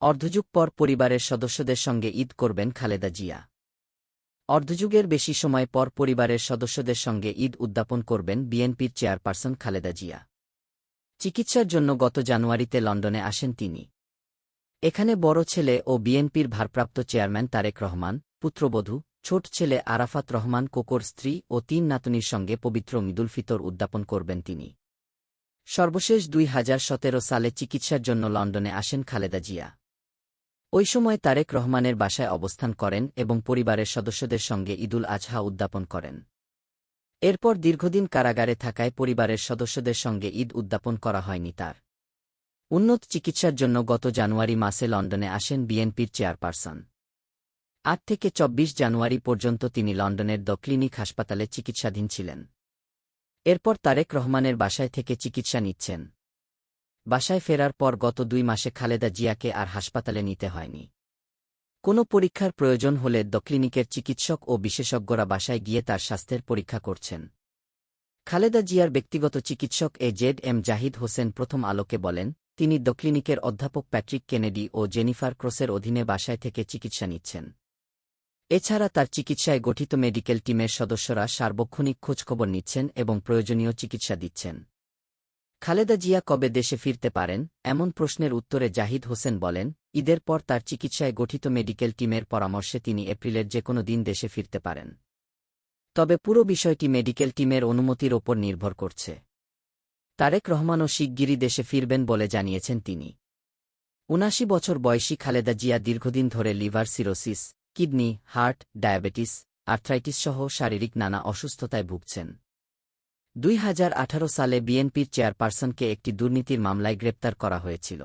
অর্ধযুগ পর পরিবারের সদস্যদের সঙ্গে ঈদ করবেন খালেদা জিয়া। অর্ধযুগের বেশি সময় পর পরিবারের সদস্যদের সঙ্গে ঈদ উদ্যাপন করবেন বিএনপির চেয়ারপারসন খালেদা জিয়া। চিকিৎসার জন্য গত জানুয়ারিতে লন্ডনে আসেন তিনি। এখানে বড় ছেলে ও বিএনপির ভারপ্রাপ্ত চেয়ারম্যান তারেক রহমান, পুত্রবধূ, ছোট ছেলে আরাফাত রহমান কোকোর স্ত্রী ও ৩ নাতনির সঙ্গে পবিত্র ঈদুল ফিতর উদ্যাপন করবেন তিনি। সর্বশেষ ২০১৭ সালে চিকিৎসার জন্য লন্ডনে আসেন খালেদা জিয়া। ওই সময় তারেক রহমানের বাসায় অবস্থান করেন এবং পরিবারের সদস্যদের সঙ্গে ঈদুল আজহা উদ্যাপন করেন। এরপর দীর্ঘদিন কারাগারে থাকায় পরিবারের সদস্যদের সঙ্গে ঈদ উদ্যাপন করা হয়নি তার। উন্নত চিকিৎসার জন্য গত জানুয়ারি মাসে লন্ডনে আসেন বিএনপির চেয়ারপারসন। ৮ থেকে ২৪ জানুয়ারি পর্যন্ত তিনি লন্ডনের দ্য ক্লিনিক হাসপাতালে চিকিৎসাধীন ছিলেন। এরপর তারেক রহমানের বাসায় থেকে চিকিৎসা নিচ্ছেন। বাসায় ফেরার পর গত ২ মাসে খালেদা জিয়াকে আর হাসপাতালে নিতে হয়নি। কোনো পরীক্ষার প্রয়োজন হলে দ্য ক্লিনিকের চিকিৎসক ও বিশেষজ্ঞরা বাসায় গিয়ে তার স্বাস্থ্যের পরীক্ষা করছেন। খালেদা জিয়ার ব্যক্তিগত চিকিৎসক এজেড জাহিদ হোসেন প্রথম আলোকে বলেন, তিনি দ্য ক্লিনিকের অধ্যাপক প্যাট্রিক কেনেডি ও জেনিফার ক্রসের অধীনে বাসায় থেকে চিকিৎসা নিচ্ছেন। এছাড়া তার চিকিৎসায় গঠিত মেডিকেল টিমের সদস্যরা সার্বক্ষণিক খোঁজখবর নিচ্ছেন এবং প্রয়োজনীয় চিকিৎসা দিচ্ছেন। খালেদা জিয়া কবে দেশে ফিরতে পারেন, এমন প্রশ্নের উত্তরে জাহিদ হোসেন বলেন, ঈদের পর তার চিকিৎসায় গঠিত মেডিকেল টিমের পরামর্শে তিনি এপ্রিলের যেকোনো দিন দেশে ফিরতে পারেন। তবে পুরো বিষয়টি মেডিকেল টিমের অনুমতির ওপর নির্ভর করছে। তারেক রহমানও শিগগিরই দেশে ফিরবেন বলে জানিয়েছেন তিনি। ৭৯ বছর বয়সী খালেদা জিয়া দীর্ঘদিন ধরে liver cirrhosis, kidney, heart, diabetes, arthritis সহ শারীরিক নানা অসুস্থতায় ভুগছেন। ২০১৮ সালে বিএনপির চেয়ারপারসনকে একটি দুর্নীতির মামলায় গ্রেপ্তার করা হয়েছিল।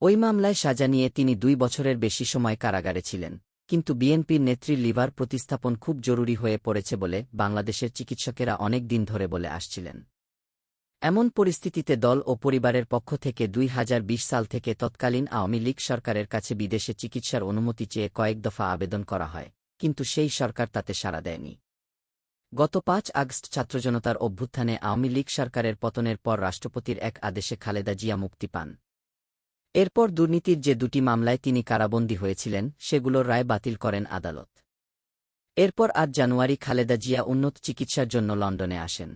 ওই মামলায় সাজা নিয়ে তিনি ২ বছরের বেশি সময় কারাগারে ছিলেন, কিন্তু বিএনপির নেত্রীর লিভার প্রতিস্থাপন খুব জরুরি হয়ে পড়েছে বলে বাংলাদেশের চিকিৎসকেরা অনেক দিন ধরে বলে আসছিলেন। এমন পরিস্থিতিতে দল ও পরিবারের পক্ষ থেকে ২০২০ সাল থেকে তৎকালীন আওয়ামী লীগ সরকারের কাছে বিদেশে চিকিৎসার অনুমতি চেয়ে কয়েক দফা আবেদন করা হয়, কিন্তু সেই সরকার তাতে সাড়া দেয়নি। গত ৫ আগস্ট ছাত্রজনতার অভ্যুত্থানে আওয়ামী লীগ সরকারের পতনের পর রাষ্ট্রপতির এক আদেশে খালেদা জিয়া মুক্তি পান। এরপর দুর্নীতির যে ২টি মামলায় তিনি কারাবন্দী হয়েছিলেন, সেগুলোর রায় বাতিল করেন আদালত। এরপর ৮ জানুয়ারি খালেদা জিয়া উন্নত চিকিৎসার জন্য লন্ডনে আসেন।